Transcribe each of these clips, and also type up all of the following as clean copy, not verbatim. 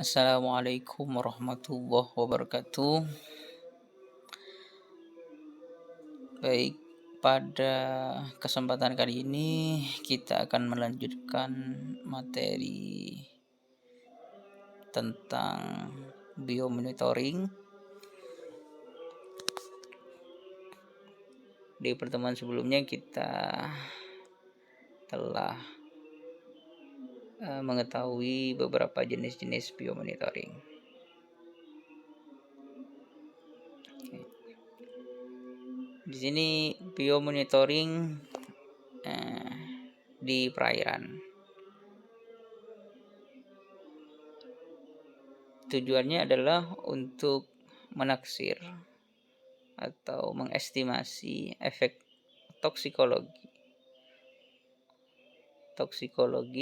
Assalamualaikum warahmatullahi wabarakatuh. Baik, pada kesempatan kali ini kita akan melanjutkan materi tentang biomonitoring. Di pertemuan sebelumnya kita telah mengetahui beberapa jenis-jenis biomonitoring. Di sini biomonitoring di perairan. Tujuannya adalah untuk menaksir atau mengestimasi efek toksikologi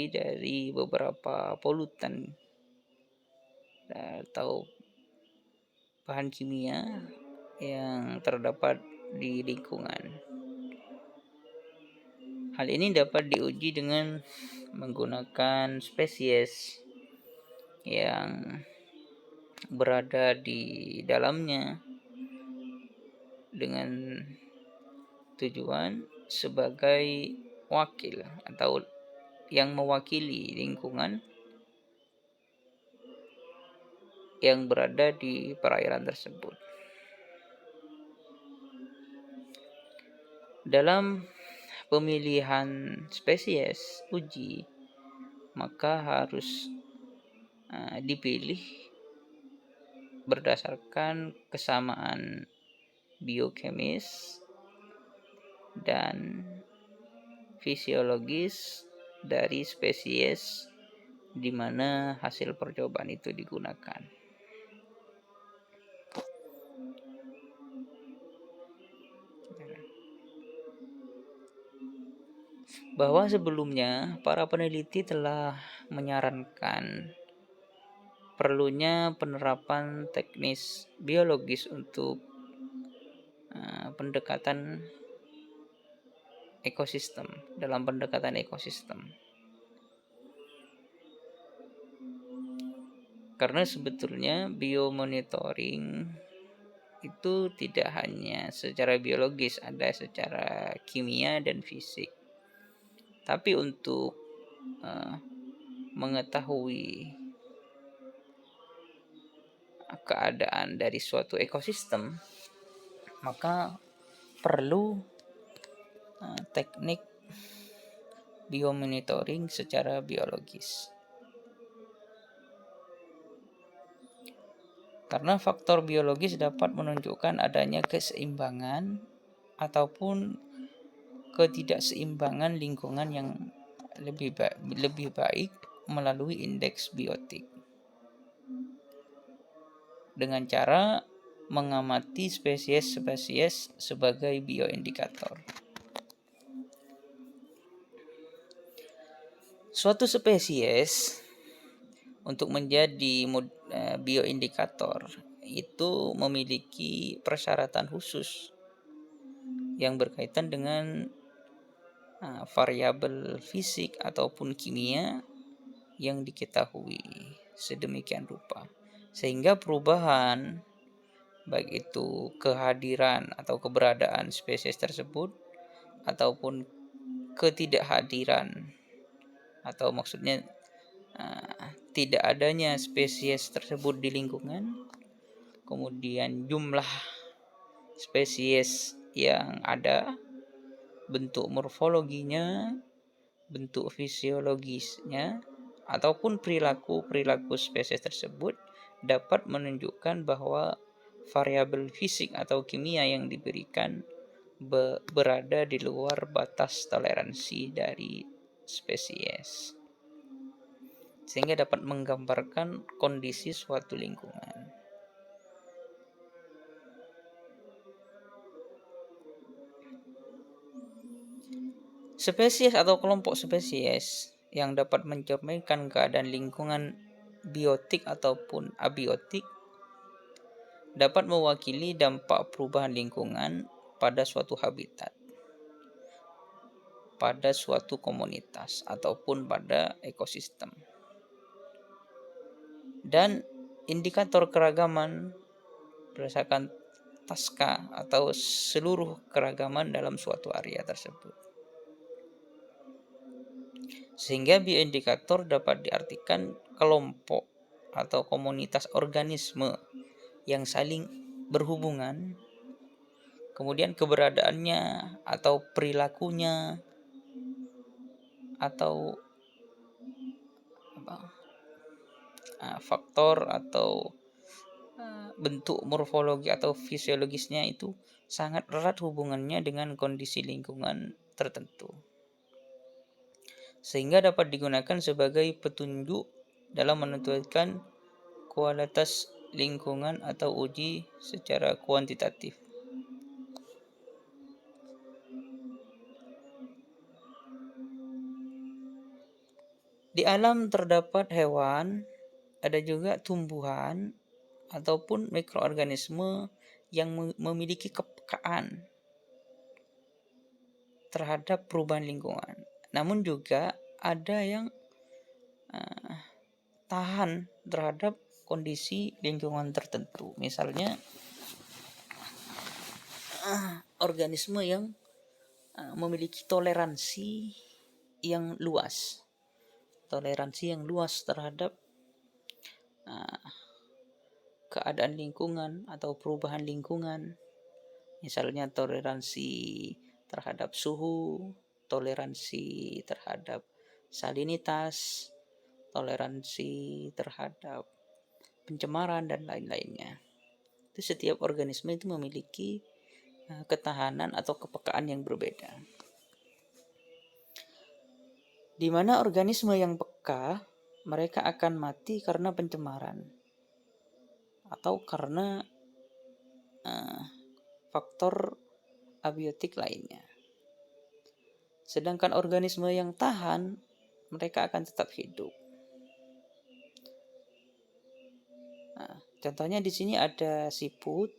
dari beberapa polutan atau bahan kimia yang terdapat di lingkungan. Hal ini dapat diuji dengan menggunakan spesies yang berada di dalamnya dengan tujuan sebagai wakil atau yang mewakili lingkungan yang berada di perairan tersebut. Dalam pemilihan spesies uji, maka harus dipilih berdasarkan kesamaan biokemis dan fisiologis dari spesies di mana hasil percobaan itu digunakan. Bahwa sebelumnya para peneliti telah menyarankan perlunya penerapan teknis biologis untuk pendekatan ekosistem. Dalam pendekatan ekosistem, karena sebetulnya biomonitoring itu tidak hanya secara biologis, ada secara kimia dan fisik. Tapi untuk mengetahui keadaan dari suatu ekosistem, maka perlu teknik biomonitoring secara biologis. Karena faktor biologis dapat menunjukkan adanya keseimbangan ataupun ketidakseimbangan lingkungan yang lebih baik melalui indeks biotik dengan cara mengamati spesies-spesies sebagai bioindikator. Suatu spesies untuk menjadi bioindikator itu memiliki persyaratan khusus yang berkaitan dengan variabel fisik ataupun kimia yang diketahui sedemikian rupa, sehingga perubahan baik itu kehadiran atau keberadaan spesies tersebut ataupun ketidakhadiran atau maksudnya tidak adanya spesies tersebut di lingkungan, kemudian jumlah spesies yang ada, bentuk morfologinya, bentuk fisiologisnya, ataupun perilaku spesies tersebut dapat menunjukkan bahwa variabel fisik atau kimia yang diberikan berada di luar batas toleransi dari spesies, sehingga dapat menggambarkan kondisi suatu lingkungan. Spesies atau kelompok spesies yang dapat mencerminkan keadaan lingkungan biotik ataupun abiotik dapat mewakili dampak perubahan lingkungan pada suatu habitat, pada suatu komunitas, ataupun pada ekosistem. dan indikator keragaman berdasarkan taska atau seluruh keragaman dalam suatu area tersebut. Sehingga bioindikator dapat diartikan kelompok atau komunitas organisme yang saling berhubungan, kemudian keberadaannya atau perilakunya atau faktor atau bentuk morfologi atau fisiologisnya itu sangat erat hubungannya dengan kondisi lingkungan tertentu, sehingga dapat digunakan sebagai petunjuk dalam menentukan kualitas lingkungan atau uji secara kuantitatif. Di alam terdapat hewan, ada juga tumbuhan ataupun mikroorganisme yang memiliki kepekaan terhadap perubahan lingkungan. Namun juga ada yang tahan terhadap kondisi lingkungan tertentu. Misalnya organisme yang memiliki toleransi yang luas. Toleransi yang luas terhadap keadaan lingkungan atau perubahan lingkungan. Misalnya toleransi terhadap suhu, toleransi terhadap salinitas, toleransi terhadap pencemaran dan lain-lainnya. Itu setiap organisme itu memiliki ketahanan atau kepekaan yang berbeda. Di mana organisme yang peka, mereka akan mati karena pencemaran atau karena faktor abiotik lainnya. Sedangkan organisme yang tahan, mereka akan tetap hidup. Contohnya di sini ada siput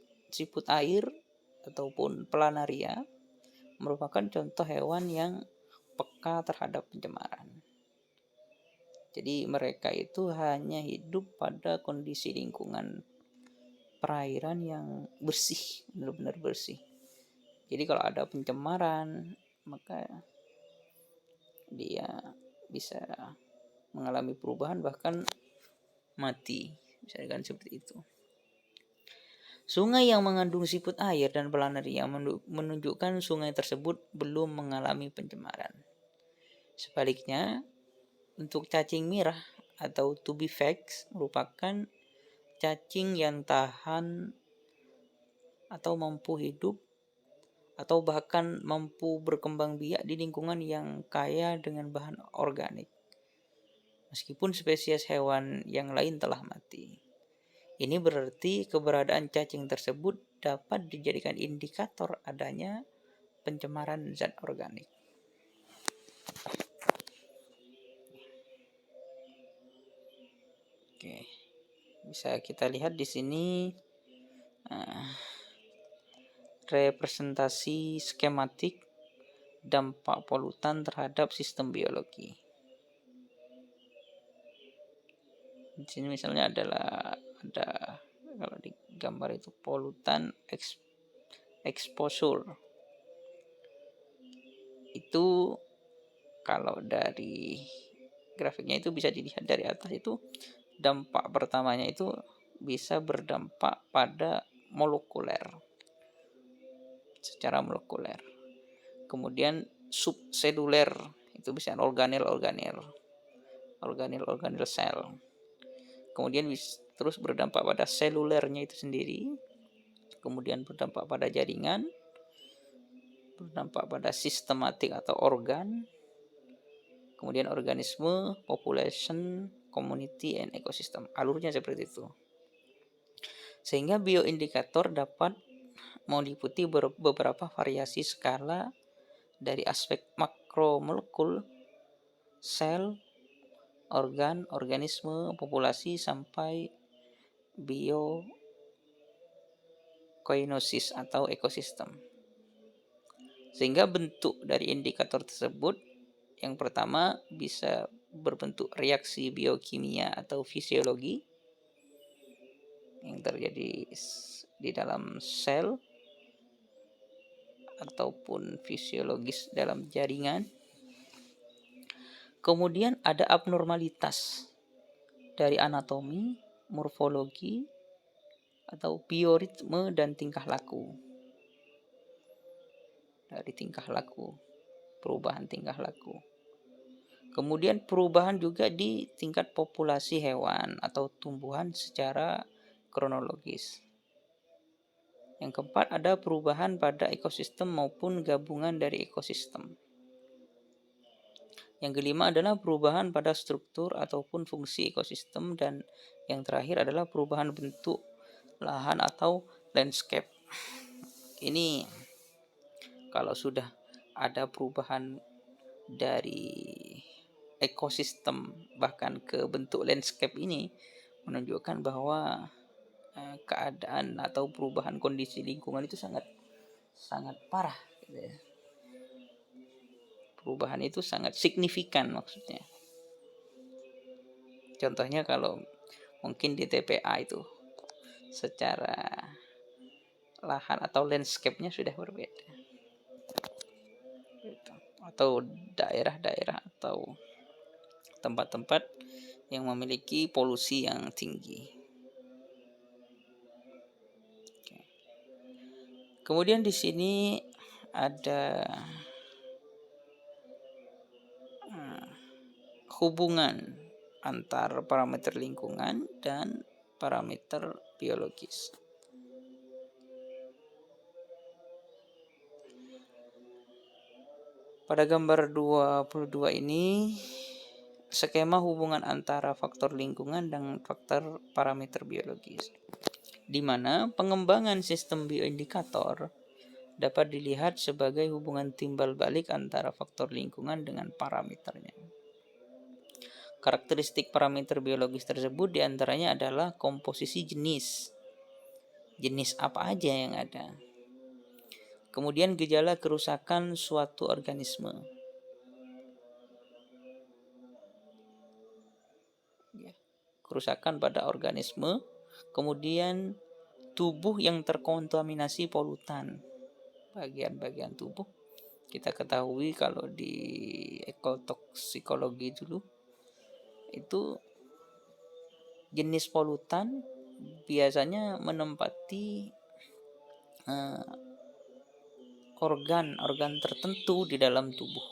air ataupun planaria, merupakan contoh hewan yang peka terhadap pencemaran. Jadi mereka itu hanya hidup pada kondisi lingkungan perairan yang bersih, benar-benar bersih. Jadi kalau ada pencemaran, maka dia bisa mengalami perubahan bahkan mati, misalkan seperti itu. Sungai yang mengandung siput air dan planaria menunjukkan sungai tersebut belum mengalami pencemaran. Sebaliknya, untuk cacing merah atau tubifax merupakan cacing yang tahan atau mampu hidup atau bahkan mampu berkembang biak di lingkungan yang kaya dengan bahan organik, meskipun spesies hewan yang lain telah mati. Ini berarti keberadaan cacing tersebut dapat dijadikan indikator adanya pencemaran zat organik. Oke, bisa kita lihat di sini representasi skematik dampak polutan terhadap sistem biologi. Di sini misalnya ada kalau di gambar itu polutan exposure. Itu kalau dari grafiknya itu bisa dilihat dari atas, itu dampak pertamanya itu bisa berdampak pada molekuler, secara molekuler. Kemudian subseluler itu bisa organel sel. Kemudian terus berdampak pada selulernya itu sendiri. Kemudian berdampak pada jaringan, berdampak pada sistematik atau organ. Kemudian organisme, population, community, and ecosystem. Alurnya seperti itu. Sehingga bioindikator dapat meliputi beberapa variasi skala dari aspek makromolekul, sel, organ, organisme, populasi, sampai biokoinosis atau ekosistem. Sehingga bentuk dari indikator tersebut, yang pertama bisa berbentuk reaksi biokimia atau fisiologi, yang terjadi di dalam sel ataupun fisiologis dalam jaringan. Kemudian ada abnormalitas dari anatomi, morfologi, atau bioritme dan tingkah laku. Dari tingkah laku, perubahan tingkah laku. Kemudian perubahan juga di tingkat populasi hewan atau tumbuhan secara kronologis. Yang keempat, ada perubahan pada ekosistem maupun gabungan dari ekosistem. Yang kelima adalah perubahan pada struktur ataupun fungsi ekosistem, dan yang terakhir adalah perubahan bentuk lahan atau landscape. Ini kalau sudah ada perubahan dari ekosistem bahkan ke bentuk landscape, ini menunjukkan bahwa keadaan atau perubahan kondisi lingkungan itu sangat parah gitu ya. Perubahan itu sangat signifikan maksudnya. Contohnya kalau mungkin di TPA itu secara lahan atau landscape-nya sudah berbeda. Atau daerah-daerah atau tempat-tempat yang memiliki polusi yang tinggi. Oke. Kemudian di sini ada hubungan antar parameter lingkungan dan parameter biologis. Pada gambar 22 ini skema hubungan antara faktor lingkungan dan faktor parameter biologis, di mana pengembangan sistem bioindikator dapat dilihat sebagai hubungan timbal balik antara faktor lingkungan dengan parameternya. Karakteristik parameter biologis tersebut diantaranya adalah komposisi jenis apa aja yang ada. Kemudian gejala kerusakan suatu organisme. Kerusakan pada organisme. Kemudian tubuh yang terkontaminasi polutan. Bagian-bagian tubuh. Kita ketahui kalau di ekotoksikologi dulu, itu jenis polutan biasanya menempati organ tertentu di dalam tubuh.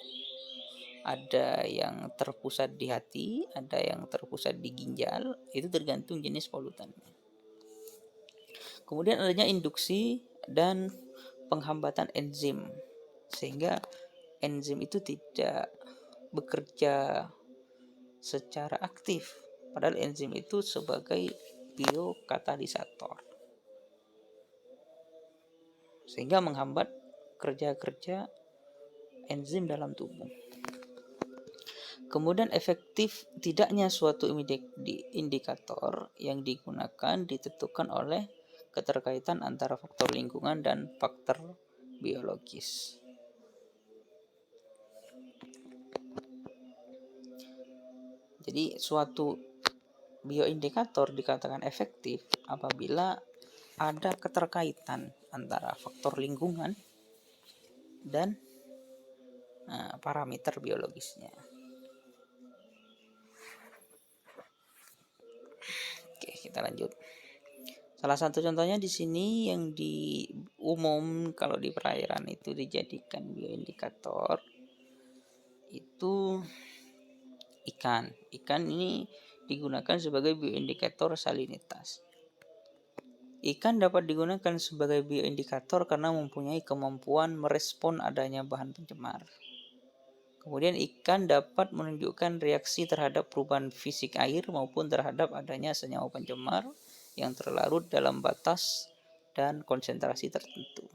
Ada yang terpusat di hati, ada yang terpusat di ginjal, itu tergantung jenis polutannya. Kemudian adanya induksi dan penghambatan enzim, sehingga enzim itu tidak bekerja secara aktif, padahal enzim itu sebagai biokatalisator, sehingga menghambat kerja-kerja enzim dalam tubuh. Kemudian efektif tidaknya suatu indikator yang digunakan ditentukan oleh keterkaitan antara faktor lingkungan dan faktor biologis. Jadi suatu bioindikator dikatakan efektif apabila ada keterkaitan antara faktor lingkungan dan parameter biologisnya. Oke, kita lanjut. Salah satu contohnya di sini yang di umum kalau di perairan itu dijadikan bioindikator itu ikan. Ikan ini digunakan sebagai bioindikator salinitas. Ikan dapat digunakan sebagai bioindikator karena mempunyai kemampuan merespon adanya bahan pencemar. Kemudian ikan dapat menunjukkan reaksi terhadap perubahan fisik air maupun terhadap adanya senyawa pencemar yang terlarut dalam batas dan konsentrasi tertentu.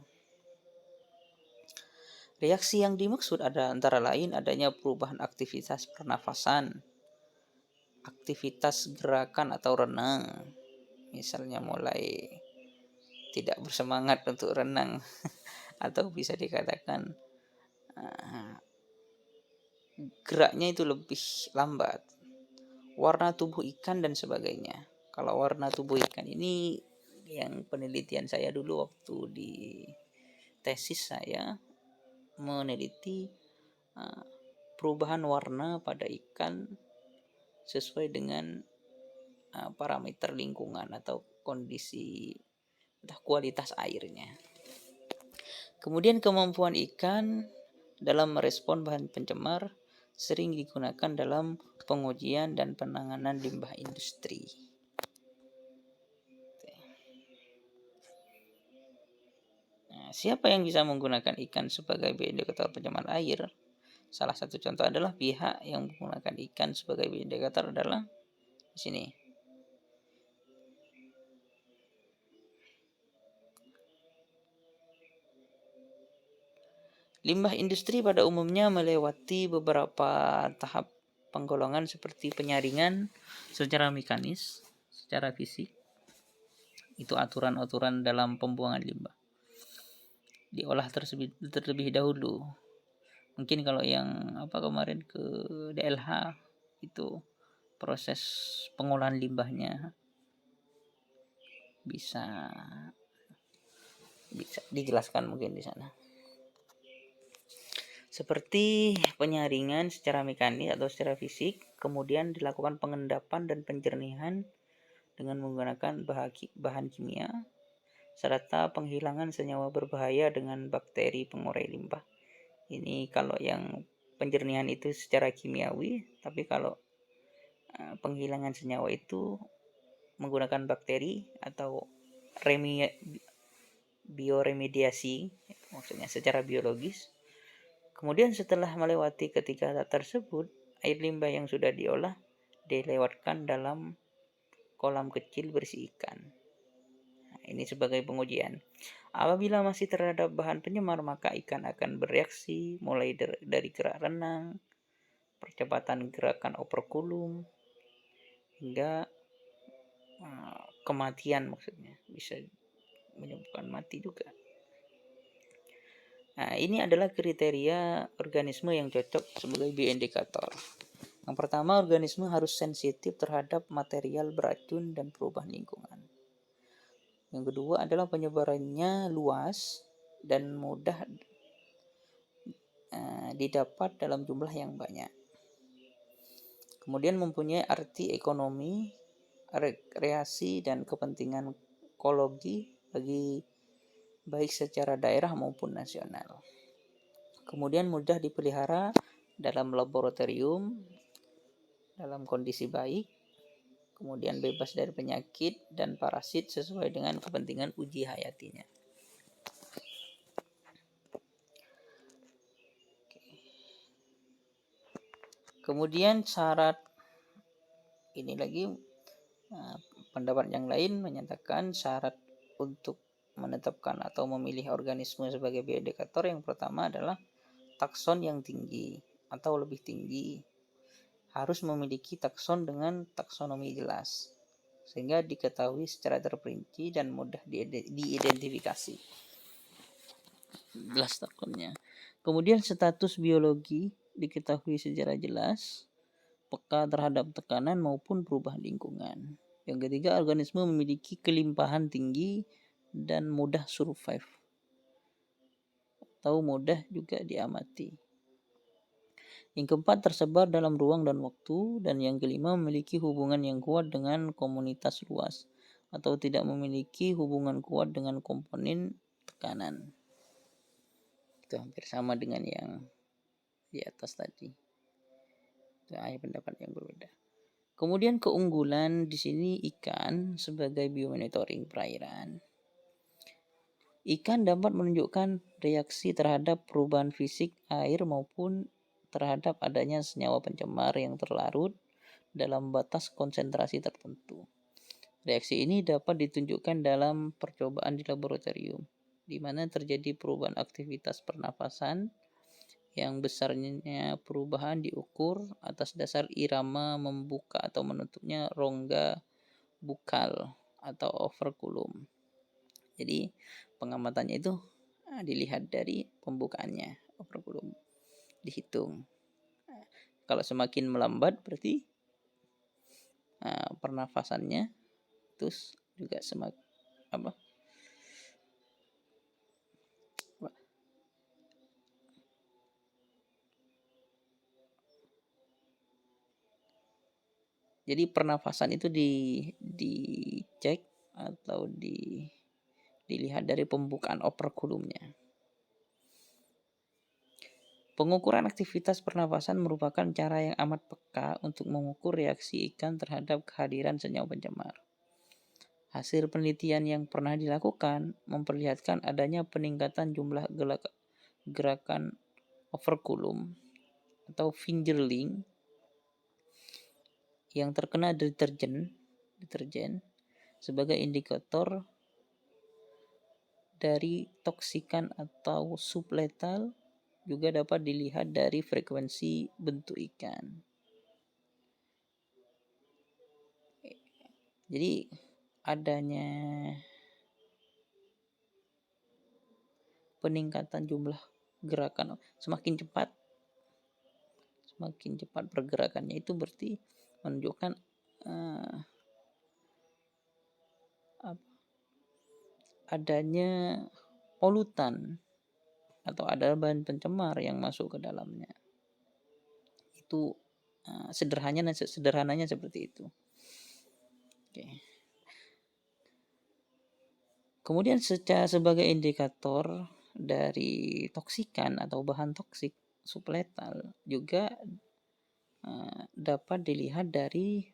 Reaksi yang dimaksud ada antara lain adanya perubahan aktivitas pernafasan, aktivitas gerakan atau renang, misalnya mulai tidak bersemangat untuk renang atau bisa dikatakan geraknya itu lebih lambat, warna tubuh ikan dan sebagainya. Kalau warna tubuh ikan ini yang penelitian saya dulu waktu di tesis saya meneliti perubahan warna pada ikan sesuai dengan parameter lingkungan atau kondisi atau kualitas airnya. Kemudian kemampuan ikan dalam merespon bahan pencemar sering digunakan dalam pengujian dan penanganan limbah industri. Nah, siapa yang bisa menggunakan ikan sebagai bioindikator pencemar air? Salah satu contoh adalah pihak yang menggunakan ikan sebagai bioindikator adalah di sini. Limbah industri pada umumnya melewati beberapa tahap penggolongan seperti penyaringan secara mekanis, secara fisik. Itu aturan-aturan dalam pembuangan limbah. Diolah terlebih dahulu. Mungkin kalau yang kemarin ke DLH itu proses pengolahan limbahnya bisa dijelaskan mungkin di sana. Seperti penyaringan secara mekanis atau secara fisik, kemudian dilakukan pengendapan dan penjernihan dengan menggunakan bahan kimia, serta penghilangan senyawa berbahaya dengan bakteri pengurai limbah. Ini kalau yang penjernihan itu secara kimiawi, tapi kalau penghilangan senyawa itu menggunakan bakteri atau bioremediasi, maksudnya secara biologis. Kemudian setelah melewati ketiga tahap tersebut, air limbah yang sudah diolah dilewatkan dalam kolam kecil berisi ikan. Nah, ini sebagai pengujian. Apabila masih terhadap bahan penyemar, maka ikan akan bereaksi mulai dari gerak renang, percepatan gerakan operkulum, hingga kematian, maksudnya bisa menyebabkan mati juga. Nah, ini adalah kriteria organisme yang cocok sebagai bioindikator. Yang pertama, organisme harus sensitif terhadap material beracun dan perubahan lingkungan. Yang kedua adalah penyebarannya luas dan mudah didapat dalam jumlah yang banyak. Kemudian mempunyai arti ekonomi, rekreasi, dan kepentingan ekologi bagi baik secara daerah maupun nasional. Kemudian mudah dipelihara dalam laboratorium dalam kondisi baik, kemudian bebas dari penyakit dan parasit sesuai dengan kepentingan uji hayatinya. Kemudian syarat ini lagi, pendapat yang lain menyatakan syarat untuk menetapkan atau memilih organisme sebagai bioindikator yang pertama adalah takson yang tinggi atau lebih tinggi, harus memiliki takson dengan taksonomi jelas sehingga diketahui secara terperinci dan mudah diidentifikasi jelas taksonnya. Kemudian status biologi diketahui secara jelas, peka terhadap tekanan maupun perubahan lingkungan. Yang ketiga, organisme memiliki kelimpahan tinggi dan mudah survive atau mudah juga diamati. Yang keempat, tersebar dalam ruang dan waktu. Dan yang kelima, memiliki hubungan yang kuat dengan komunitas luas atau tidak memiliki hubungan kuat dengan komponen tekanan. Itu hampir sama dengan yang di atas tadi. Itu pendapat yang berbeda. Kemudian keunggulan di sini ikan sebagai biomonitoring perairan. Ikan dapat menunjukkan reaksi terhadap perubahan fisik air maupun terhadap adanya senyawa pencemar yang terlarut dalam batas konsentrasi tertentu. Reaksi ini dapat ditunjukkan dalam percobaan di laboratorium, di mana terjadi perubahan aktivitas pernafasan yang besarnya perubahan diukur atas dasar irama membuka atau menutupnya rongga bukal atau operculum. Jadi pengamatannya itu dilihat dari pembukaannya, operculum dihitung. Kalau semakin melambat berarti pernafasannya itu juga semakin apa jadi pernafasan itu dicek atau dilihat dari pembukaan operculumnya. Pengukuran aktivitas pernafasan merupakan cara yang amat peka untuk mengukur reaksi ikan terhadap kehadiran senyawa pencemar. Hasil penelitian yang pernah dilakukan memperlihatkan adanya peningkatan jumlah gerakan operculum atau fingerling yang terkena deterjen sebagai indikator dari toksikan atau subletal. Juga dapat dilihat dari frekuensi bentuk ikan. Jadi adanya peningkatan jumlah gerakan semakin cepat pergerakannya, itu berarti menunjukkan adanya polutan atau ada bahan pencemar yang masuk ke dalamnya. Itu sederhananya seperti itu. Oke. Kemudian sebagai indikator dari toksikan atau bahan toksik subletal juga dapat dilihat dari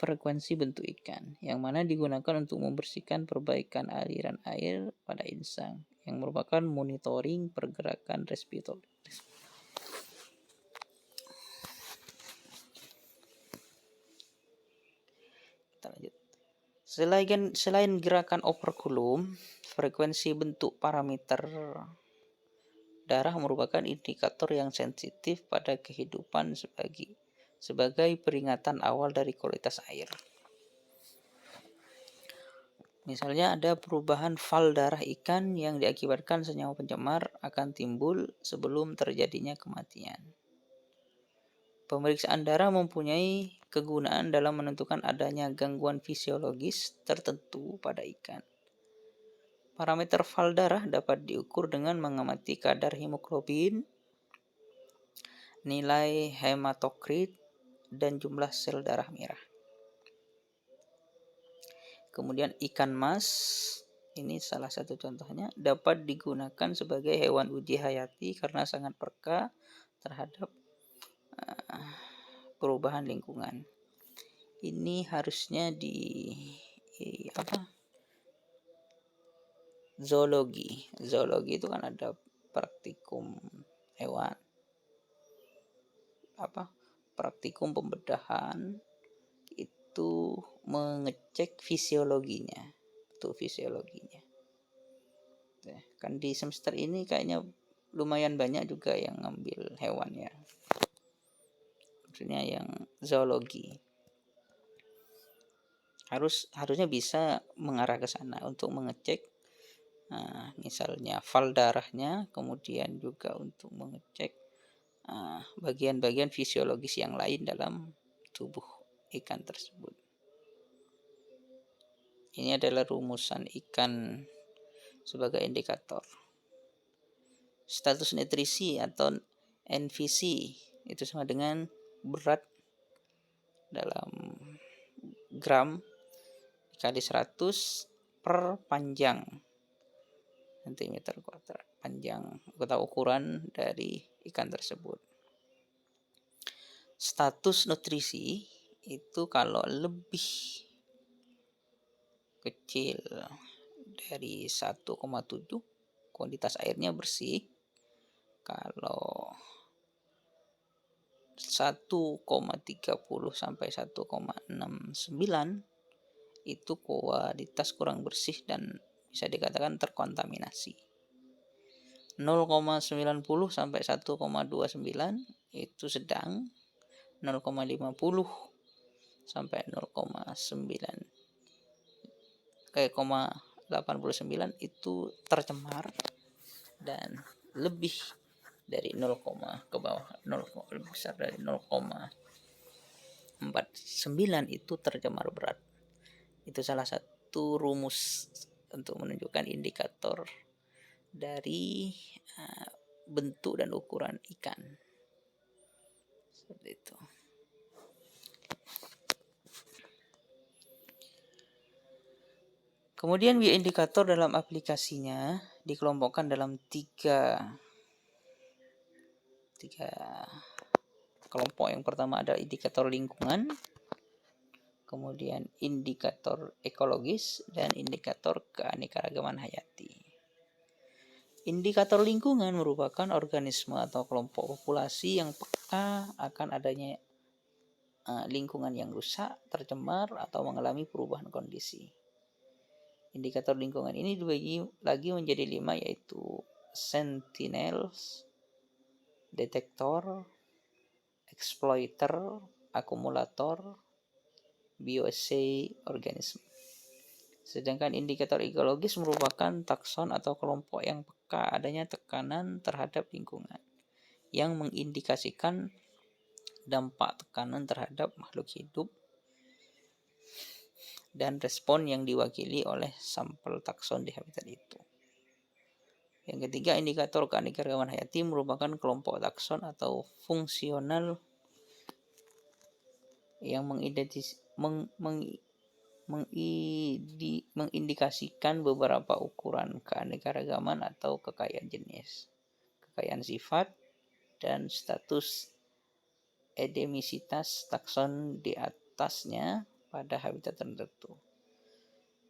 frekuensi bentuk ikan yang mana digunakan untuk membersihkan perbaikan aliran air pada insang yang merupakan monitoring pergerakan respirator. Kita lanjut. Selain gerakan operculum, frekuensi bentuk parameter darah merupakan indikator yang sensitif pada kehidupan sebagai peringatan awal dari kualitas air. Misalnya ada perubahan fal darah ikan yang diakibatkan senyawa pencemar akan timbul sebelum terjadinya kematian. Pemeriksaan darah mempunyai kegunaan dalam menentukan adanya gangguan fisiologis tertentu pada ikan. Parameter fal darah dapat diukur dengan mengamati kadar hemoglobin, nilai hematokrit, dan jumlah sel darah merah. Kemudian ikan mas, ini salah satu contohnya, dapat digunakan sebagai hewan uji hayati karena sangat peka terhadap perubahan lingkungan. Ini harusnya zoologi itu kan ada praktikum hewan, praktikum pembedahan itu mengecek fisiologinya. Kan di semester ini kayaknya lumayan banyak juga yang ngambil hewan ya, maksudnya yang zoologi. Harusnya bisa mengarah ke sana untuk mengecek misalnya fal darahnya, kemudian juga untuk mengecek bagian-bagian fisiologis yang lain dalam tubuh ikan tersebut. Ini adalah rumusan ikan sebagai indikator. Status nutrisi atau NVC itu sama dengan berat dalam gram kali 100 per panjang cm², panjang atau ukuran dari ikan tersebut. Status nutrisi itu kalau lebih kecil dari 1,7 kuantitas airnya bersih. Kalau 1,30 sampai 1,69 itu kualitas kurang bersih dan bisa dikatakan terkontaminasi. 0,90 sampai 1,29 itu sedang. 0,50 sampai 0,89 itu tercemar, dan lebih dari 0, ke bawah 0, lebih besar dari 0,5 49 itu tercemar berat. Itu salah satu rumus untuk menunjukkan indikator dari bentuk dan ukuran ikan. Seperti itu. Kemudian bioindikator dalam aplikasinya dikelompokkan dalam tiga kelompok. Yang pertama ada indikator lingkungan, kemudian indikator ekologis, dan indikator keanekaragaman hayati. Indikator lingkungan merupakan organisme atau kelompok populasi yang peka akan adanya lingkungan yang rusak, tercemar, atau mengalami perubahan kondisi. Indikator lingkungan ini dibagi lagi menjadi 5, yaitu sentinels, detektor, exploiter, akumulator, bioassay organisme. Sedangkan indikator ekologis merupakan takson atau kelompok yang peka adanya tekanan terhadap lingkungan, yang mengindikasikan dampak tekanan terhadap makhluk hidup dan respon yang diwakili oleh sampel takson di habitat itu. Yang ketiga, indikator keanekaragaman hayati merupakan kelompok takson atau fungsional yang mengindikasikan beberapa ukuran keanekaragaman atau kekayaan jenis, kekayaan sifat, dan status endemisitas takson di atasnya pada habitat tertentu.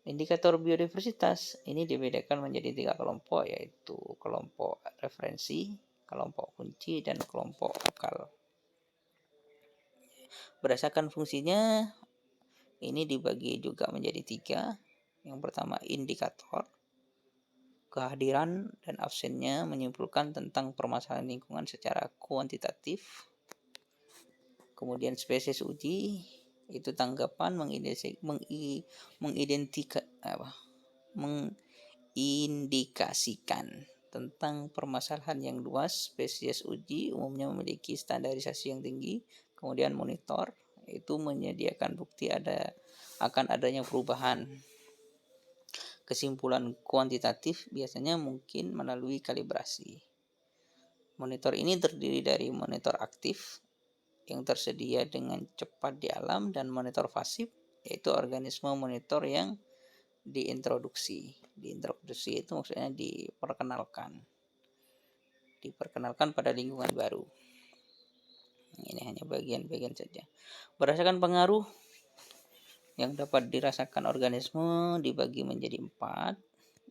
Indikator biodiversitas ini dibedakan menjadi 3 kelompok, yaitu kelompok referensi, kelompok kunci, dan kelompok lokal. Berdasarkan fungsinya, ini dibagi juga menjadi 3. Yang pertama, indikator. Kehadiran dan absennya menyimpulkan tentang permasalahan lingkungan secara kuantitatif. Kemudian spesies uji, itu tanggapan mengindikasikan tentang permasalahan yang luas. Spesies uji umumnya memiliki standarisasi yang tinggi. Kemudian monitor, itu menyediakan bukti akan adanya perubahan. Kesimpulan kuantitatif biasanya mungkin melalui kalibrasi. Monitor ini terdiri dari monitor aktif yang tersedia dengan cepat di alam, dan monitor pasif, yaitu organisme monitor yang diintroduksi. Diintroduksi itu maksudnya diperkenalkan pada lingkungan baru. Ini hanya bagian-bagian saja. Berdasarkan pengaruh yang dapat dirasakan organisme dibagi menjadi 4.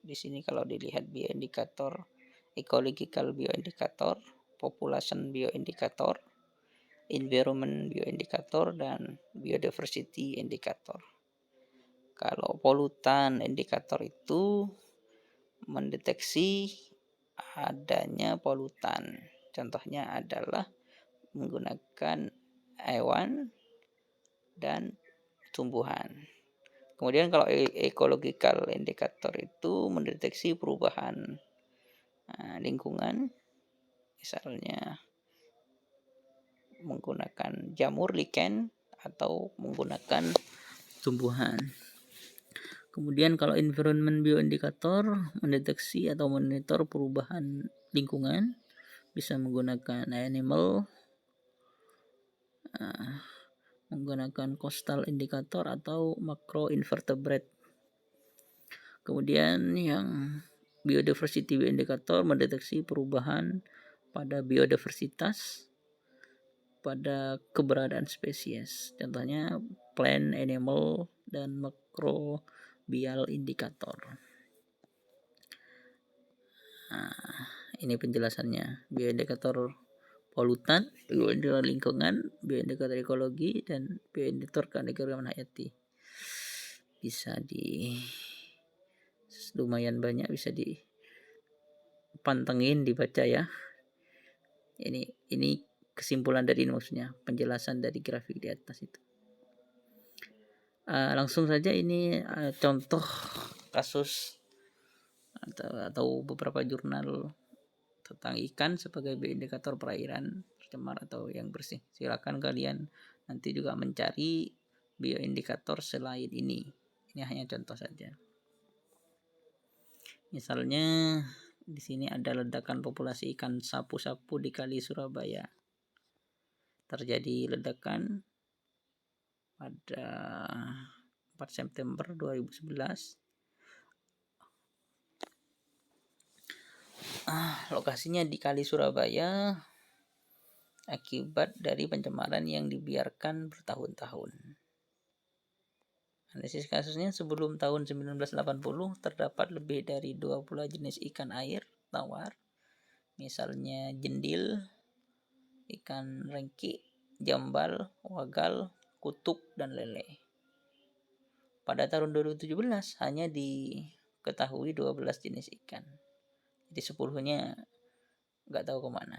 Di sini kalau dilihat bioindikator, ecological bioindikator, population bioindikator, environment bioindikator, dan biodiversity indikator. Kalau polutan indikator itu mendeteksi adanya polutan. Contohnya adalah menggunakan hewan dan tumbuhan. Kemudian kalau ecological indikator itu mendeteksi perubahan lingkungan, misalnya menggunakan jamur, lichen, atau menggunakan tumbuhan. Kemudian kalau environment bioindikator mendeteksi atau monitor perubahan lingkungan, bisa menggunakan animal, menggunakan coastal indikator atau macro invertebrate. Kemudian yang biodiversity bioindikator mendeteksi perubahan pada biodiversitas, pada keberadaan spesies, contohnya plant, animal, dan makrobial indikator. Ini penjelasannya. Bioindikator polutan, bioindikator lingkungan, bioindikator ekologi, dan bioindikator keanekaragaman hayati. Bisa lumayan banyak, bisa dipantengin, dibaca ya. Ini kesimpulan dari ini, maksudnya penjelasan dari grafik di atas itu. Langsung saja ini contoh kasus atau beberapa jurnal tentang ikan sebagai bioindikator perairan tercemar atau yang bersih. Silakan kalian nanti juga mencari bioindikator selain ini. Ini hanya contoh saja. Misalnya di sini ada ledakan populasi ikan sapu-sapu di Kali Surabaya. Terjadi ledakan pada 4 September 2011. Lokasinya di Kali Surabaya akibat dari pencemaran yang dibiarkan bertahun-tahun. Analisis kasusnya, sebelum tahun 1980 terdapat lebih dari 20 jenis ikan air tawar, misalnya jendil, ikan rengki, jambal, wagal, kutuk, dan lele. Pada tahun 2017 hanya diketahui 12 jenis ikan. Jadi 10-nya nggak tahu kemana.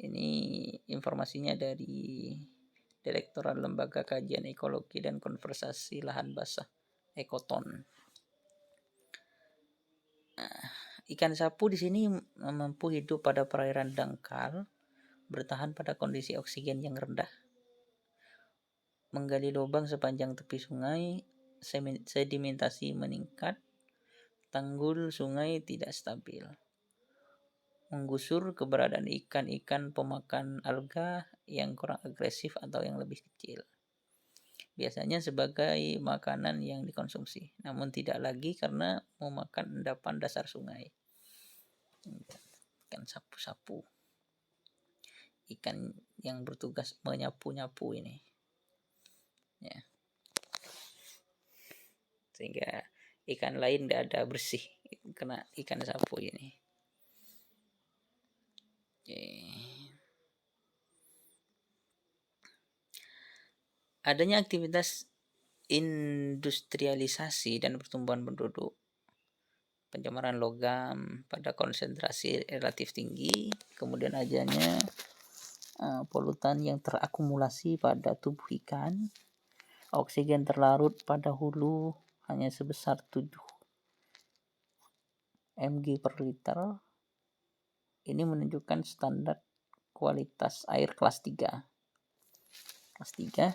Ini informasinya dari Direktorat Lembaga Kajian Ekologi dan Konservasi Lahan Basah, Ekoton. Ikan sapu di sini mampu hidup pada perairan dangkal, bertahan pada kondisi oksigen yang rendah, menggali lubang sepanjang tepi sungai, sedimentasi meningkat, tanggul sungai tidak stabil, menggusur keberadaan ikan-ikan pemakan alga yang kurang agresif atau yang lebih kecil. Biasanya sebagai makanan yang dikonsumsi, namun tidak lagi karena memakan endapan dasar sungai. Ikan sapu-sapu, ikan yang bertugas menyapu-nyapu ini, ya. Sehingga ikan lain tidak ada bersih kena ikan sapu ini. Adanya aktivitas industrialisasi dan pertumbuhan penduduk, pencemaran logam pada konsentrasi relatif tinggi, kemudian adanya polutan yang terakumulasi pada tubuh ikan, oksigen terlarut pada hulu hanya sebesar 7 mg per liter. Ini menunjukkan standar kualitas air kelas 3. Kelas 3.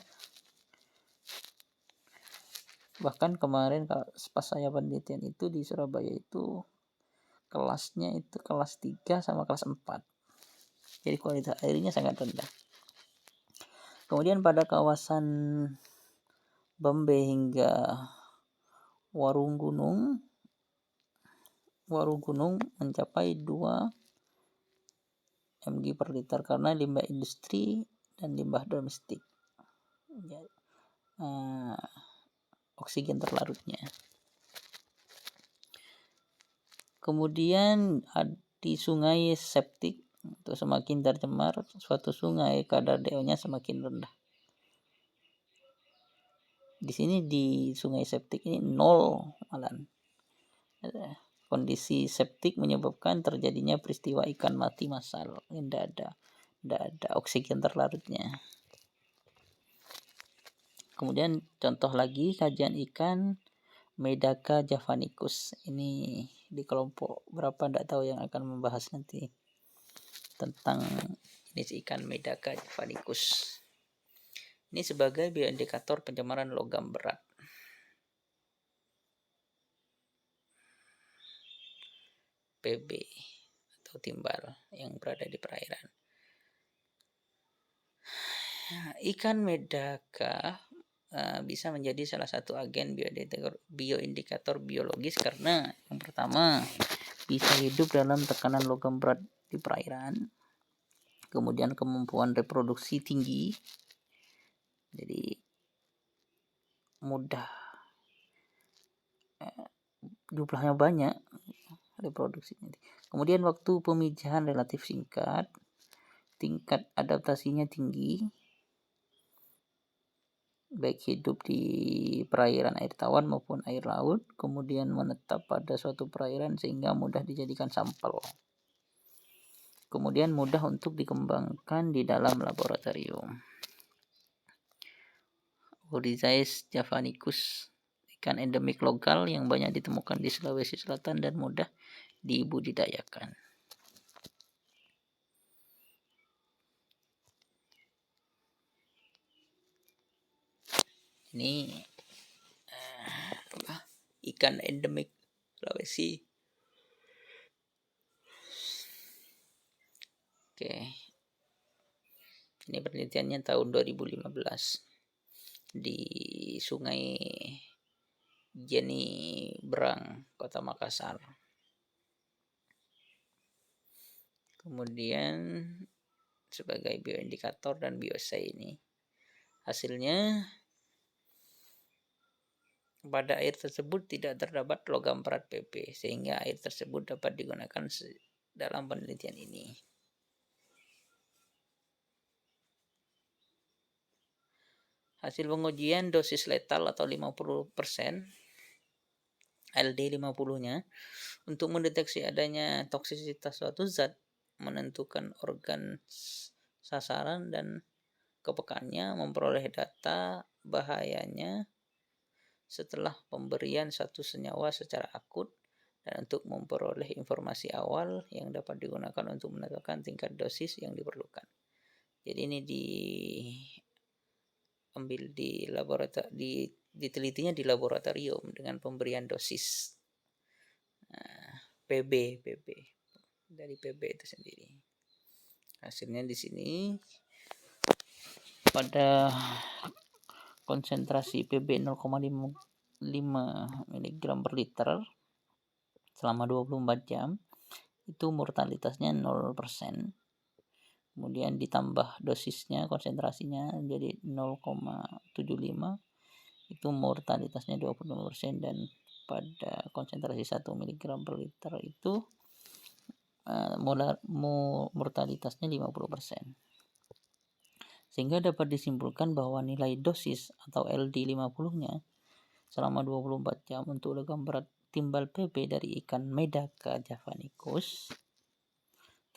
Bahkan kemarin pas saya penelitian itu di Surabaya itu kelasnya itu kelas 3 sama kelas 4. Jadi kualitas airnya sangat rendah. Kemudian pada kawasan Bambe hingga Warunggunung mencapai 2 mg per liter karena limbah industri dan limbah domestik. Oksigen terlarutnya. Kemudian di sungai septik itu semakin tercemar suatu sungai, kadar DO-nya semakin rendah. Di sini di sungai septik ini 0 malah. Kondisi septik menyebabkan terjadinya peristiwa ikan mati massal. Tidak ada oksigen terlarutnya. Kemudian contoh lagi kajian ikan Medaka javanicus. Ini di kelompok berapa tidak tahu yang akan membahas nanti tentang jenis ikan Medaka javanicus. Ini sebagai bioindikator pencemaran logam berat. PB atau timbal yang berada di perairan. Ikan Medaka bisa menjadi salah satu agen bioindikator biologis karena yang pertama bisa hidup dalam tekanan logam berat di perairan, kemudian kemampuan reproduksi tinggi, jadi mudah, jumlahnya banyak reproduksinya. Kemudian waktu pemijahan relatif singkat, tingkat adaptasinya tinggi, baik hidup di perairan air tawar maupun air laut, kemudian menetap pada suatu perairan sehingga mudah dijadikan sampel. Kemudian mudah untuk dikembangkan di dalam laboratorium. Oryzais javanicus, ikan endemik lokal yang banyak ditemukan di Sulawesi Selatan dan mudah dibudidayakan. Ini ikan endemik Sulawesi. Oke. Ini penelitiannya tahun 2015 di Sungai Jenebrang, Kota Makassar. Kemudian sebagai bioindikator dan bioassay ini hasilnya pada air tersebut tidak terdapat logam berat Pp, sehingga air tersebut dapat digunakan dalam penelitian ini. Hasil pengujian dosis letal atau 50% LD 50-nya untuk mendeteksi adanya toksisitas suatu zat, menentukan organ sasaran dan kepekaannya, memperoleh data bahayanya setelah pemberian satu senyawa secara akut, dan untuk memperoleh informasi awal yang dapat digunakan untuk menentukan tingkat dosis yang diperlukan. Jadi ini diambil di laboratorium, ditelitinya di laboratorium dengan pemberian dosis PB dari PB itu sendiri. Hasilnya di sini pada konsentrasi PB 0,5 mg per liter selama 24 jam itu mortalitasnya 0%. Kemudian ditambah dosisnya, konsentrasinya jadi 0,75, itu mortalitasnya 25%, dan pada konsentrasi 1 mg per liter itu mortalitasnya 50%. Sehingga dapat disimpulkan bahwa nilai dosis atau LD 50-nya selama 24 jam untuk logam berat timbal PB dari ikan Medaka javanicus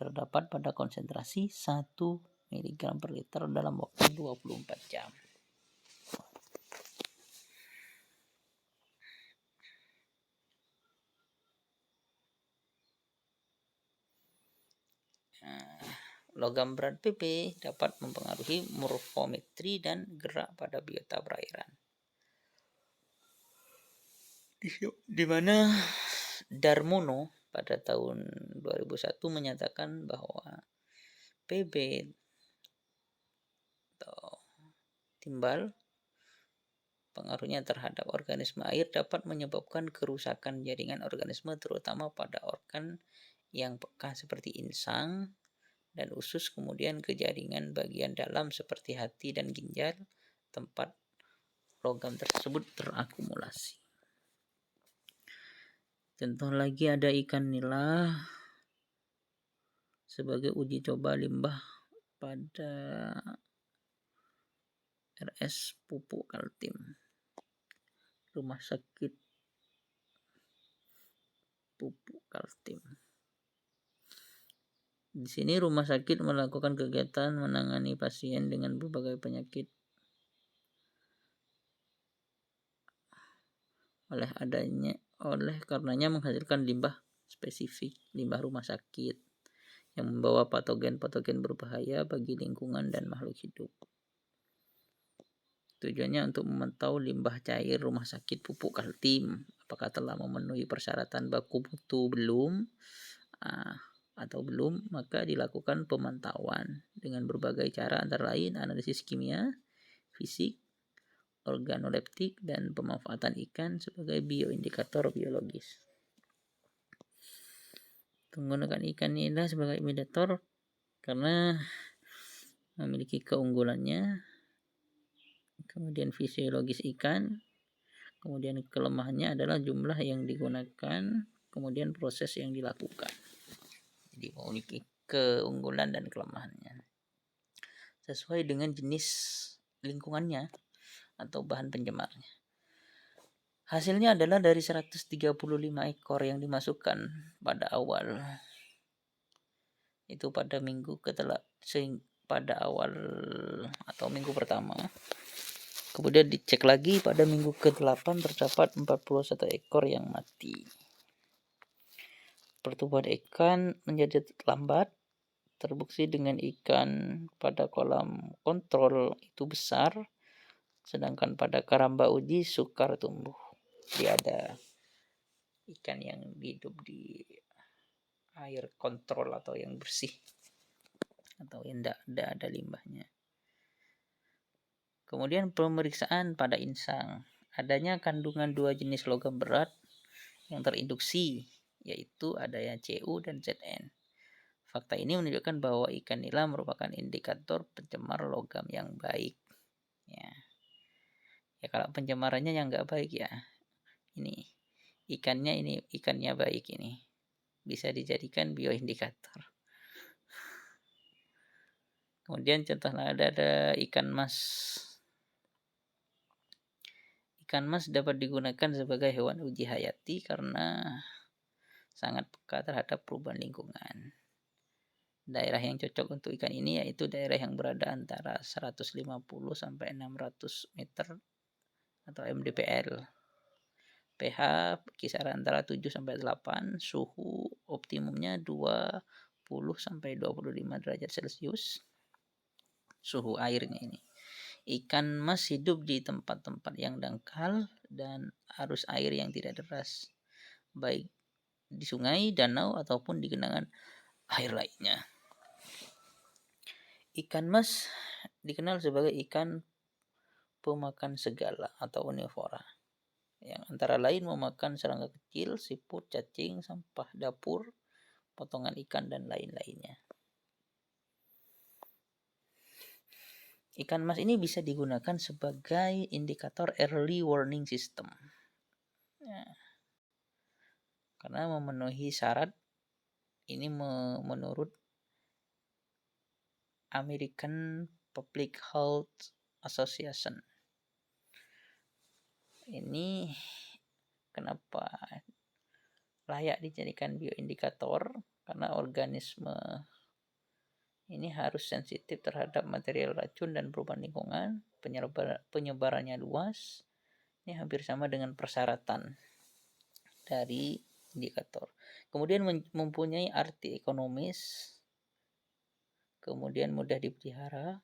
terdapat pada konsentrasi 1 mg per liter dalam waktu 24 jam. Logam berat PP dapat mempengaruhi morfometri dan gerak pada biota perairan. Di mana Darmono pada tahun 2001 menyatakan bahwa PB atau timbal pengaruhnya terhadap organisme air dapat menyebabkan kerusakan jaringan organisme, terutama pada organ yang peka seperti insang dan usus, kemudian ke jaringan bagian dalam seperti hati dan ginjal, tempat logam tersebut terakumulasi. Contoh lagi ada ikan nila sebagai uji coba limbah pada RS Pupuk Kaltim, Rumah Sakit Pupuk Kaltim. Di sini rumah sakit melakukan kegiatan menangani pasien dengan berbagai penyakit. Oleh karenanya menghasilkan limbah spesifik, limbah rumah sakit yang membawa patogen-patogen berbahaya bagi lingkungan dan makhluk hidup. Tujuannya untuk memantau limbah cair rumah sakit Pupuk Kaltim apakah telah memenuhi persyaratan baku mutu atau belum, maka dilakukan pemantauan dengan berbagai cara, antara lain analisis kimia, fisik, organoleptik, dan pemanfaatan ikan sebagai bioindikator biologis. Menggunakan ikan nila sebagai indikator karena memiliki keunggulannya, kemudian fisiologis ikan, kemudian kelemahannya adalah jumlah yang digunakan, kemudian proses yang dilakukan. Jadi memiliki keunggulan dan kelemahannya sesuai dengan jenis lingkungannya atau bahan pencemarnya. Hasilnya adalah dari 135 ekor yang dimasukkan pada awal itu pada minggu minggu pertama. Kemudian dicek lagi pada minggu ke-8 terdapat 41 ekor yang mati. Pertumbuhan ikan menjadi lambat, terbukti dengan ikan pada kolam kontrol itu besar Sedangkan pada karamba uji sukar tumbuh. Dia ada ikan yang hidup di air kontrol atau yang bersih atau yang tidak ada limbahnya. Kemudian pemeriksaan pada insang. Adanya kandungan dua jenis logam berat yang terinduksi, yaitu adanya Cu dan Zn. Fakta ini menunjukkan bahwa ikan nila merupakan indikator pencemar logam yang baik. Ya kalau pencemarannya yang nggak baik ya, ini ikannya baik, ini bisa dijadikan bioindikator. Kemudian contohnya ada ikan mas. Ikan mas dapat digunakan sebagai hewan uji hayati karena sangat peka terhadap perubahan lingkungan. Daerah yang cocok untuk ikan ini yaitu daerah yang berada antara 150 sampai 600 meter atau mdpl. pH kisaran antara 7 sampai 8, suhu optimumnya 20 sampai 25 derajat Celcius. Suhu airnya ini. Ikan mas hidup di tempat-tempat yang dangkal dan arus air yang tidak deras, baik di sungai, danau ataupun di genangan air lainnya. Ikan mas dikenal sebagai ikan pemakan segala atau omnivora, yang antara lain memakan serangga kecil, siput, cacing, sampah dapur, potongan ikan, dan lain-lainnya. Ikan mas ini bisa digunakan sebagai indikator early warning system. Karena memenuhi syarat ini menurut American Public Health Association. Ini kenapa layak dijadikan bioindikator? Karena organisme ini harus sensitif terhadap material racun dan perubahan lingkungan, penyebarannya luas. Ini hampir sama dengan persyaratan dari indikator. Kemudian mempunyai arti ekonomis, kemudian mudah dipelihara,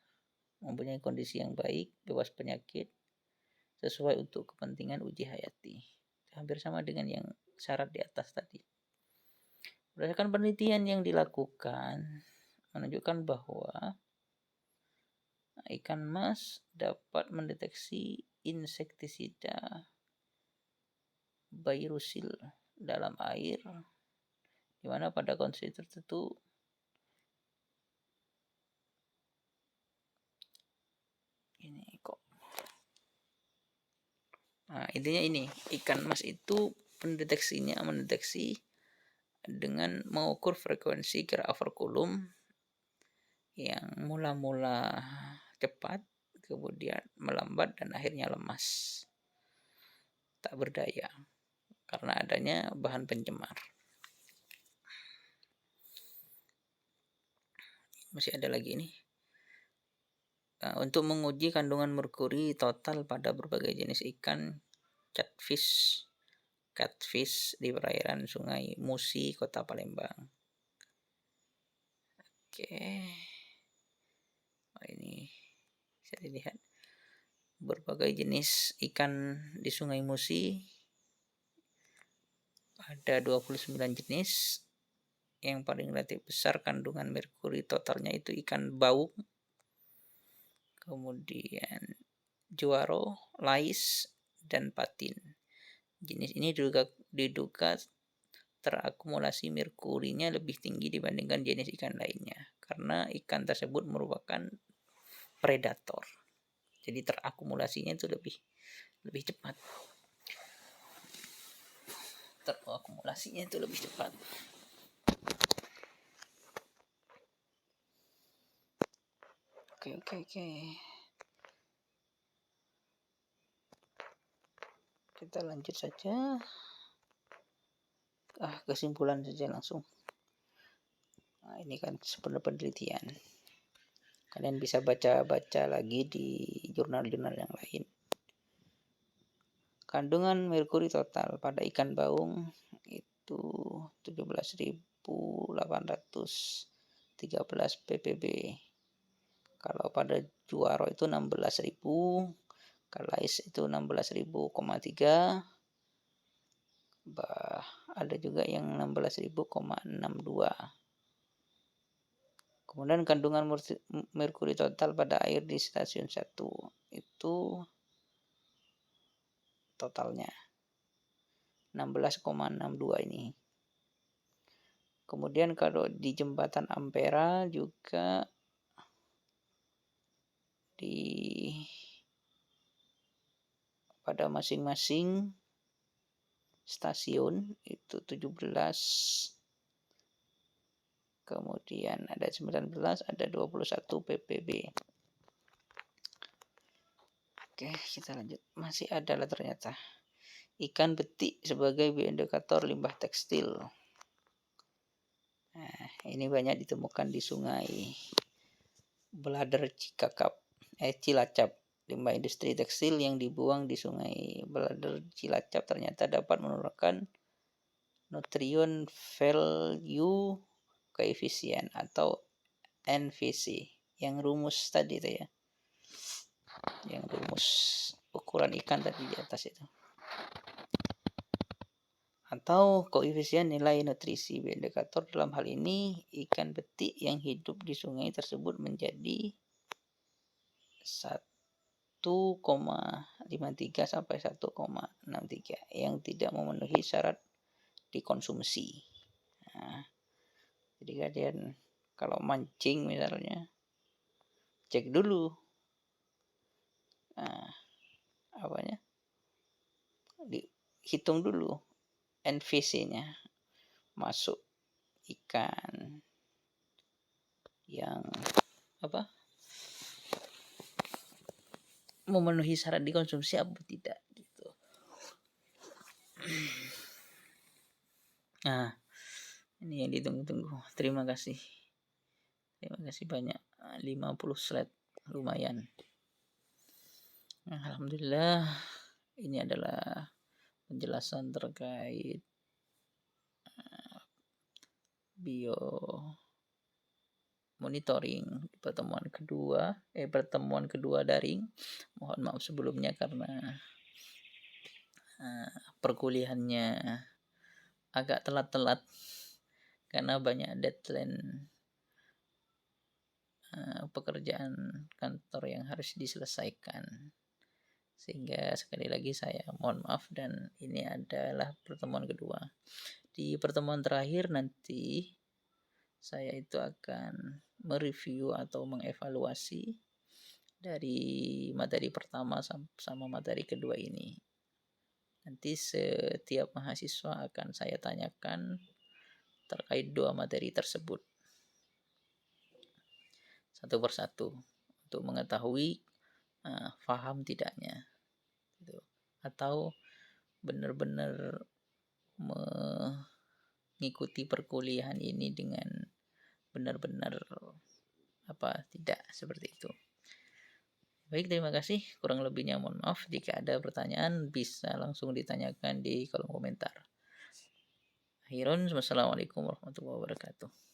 mempunyai kondisi yang baik, bebas penyakit, sesuai untuk kepentingan uji hayati. Hampir sama dengan yang syarat di atas tadi. Berdasarkan penelitian yang dilakukan menunjukkan bahwa ikan mas dapat mendeteksi insektisida bairusil dalam air, di mana pada kondisi tertentu intinya ini ikan mas itu mendeteksi dengan mengukur frekuensi gerak overkulum yang mula-mula cepat, kemudian melambat dan akhirnya lemas, tak berdaya karena adanya bahan pencemar. Masih ada lagi nih. Untuk menguji kandungan merkuri total pada berbagai jenis ikan catfish di perairan Sungai Musi, Kota Palembang. Ini bisa dilihat berbagai jenis ikan di Sungai Musi, ada 29 jenis. Yang paling relatif besar kandungan merkuri totalnya itu ikan baung, kemudian juaro, lais, dan patin. Jenis ini diduga terakumulasi merkurinya lebih tinggi dibandingkan jenis ikan lainnya karena ikan tersebut merupakan predator. Jadi terakumulasinya itu lebih cepat. Oke. Kita lanjut saja. Kesimpulan saja langsung. Ini kan sebenarnya penelitian. Kalian bisa baca lagi di jurnal-jurnal yang lain. Kandungan merkuri total pada ikan baung itu 17.813 ppb. Kalau pada juaro itu 16.000, Calais itu 16.000,3. Ada juga yang 16.000,62. Kemudian kandungan merkuri total pada air di stasiun 1 itu totalnya 16,62 ini. Kemudian kalau di jembatan Ampera juga pada masing-masing stasiun itu 17, kemudian ada 19, ada 21 ppb. Oke, kita lanjut. Masih ada lah ternyata. Ikan betik sebagai bioindikator limbah tekstil. Nah, ini banyak ditemukan di sungai Belader Cilacap. Limbah industri tekstil yang dibuang di sungai Belader Cilacap ternyata dapat menurunkan nutrient value coefficient atau NVC yang rumus tadi itu ya, yang rumus ukuran ikan tadi di atas itu, atau koefisien nilai nutrisi indikator. Dalam hal ini ikan betik yang hidup di sungai tersebut menjadi 1,53 sampai 1,63 yang tidak memenuhi syarat dikonsumsi. Nah, jadi kalian kalau mancing misalnya cek dulu dihitung dulu NVC-nya, masuk ikan yang memenuhi syarat dikonsumsi apa tidak gitu. Nah, ini yang ditunggu-tunggu. Terima kasih banyak. 50 slide lumayan. Alhamdulillah, ini adalah penjelasan terkait bio monitoring pertemuan kedua daring. Mohon maaf sebelumnya karena perkuliahannya agak telat karena banyak deadline pekerjaan kantor yang harus diselesaikan, sehingga sekali lagi saya mohon maaf. Dan ini adalah pertemuan kedua. Di pertemuan terakhir nanti saya itu akan mereview atau mengevaluasi dari materi pertama sama materi kedua ini. Nanti setiap mahasiswa akan saya tanyakan terkait dua materi tersebut satu persatu untuk mengetahui paham tidaknya gitu, atau benar-benar mengikuti perkuliahan ini dengan benar-benar tidak seperti itu. Baik, terima kasih. Kurang lebihnya mohon maaf. Jika ada pertanyaan bisa langsung ditanyakan di kolom komentar. Akhirun, wassalamualaikum warahmatullahi wabarakatuh.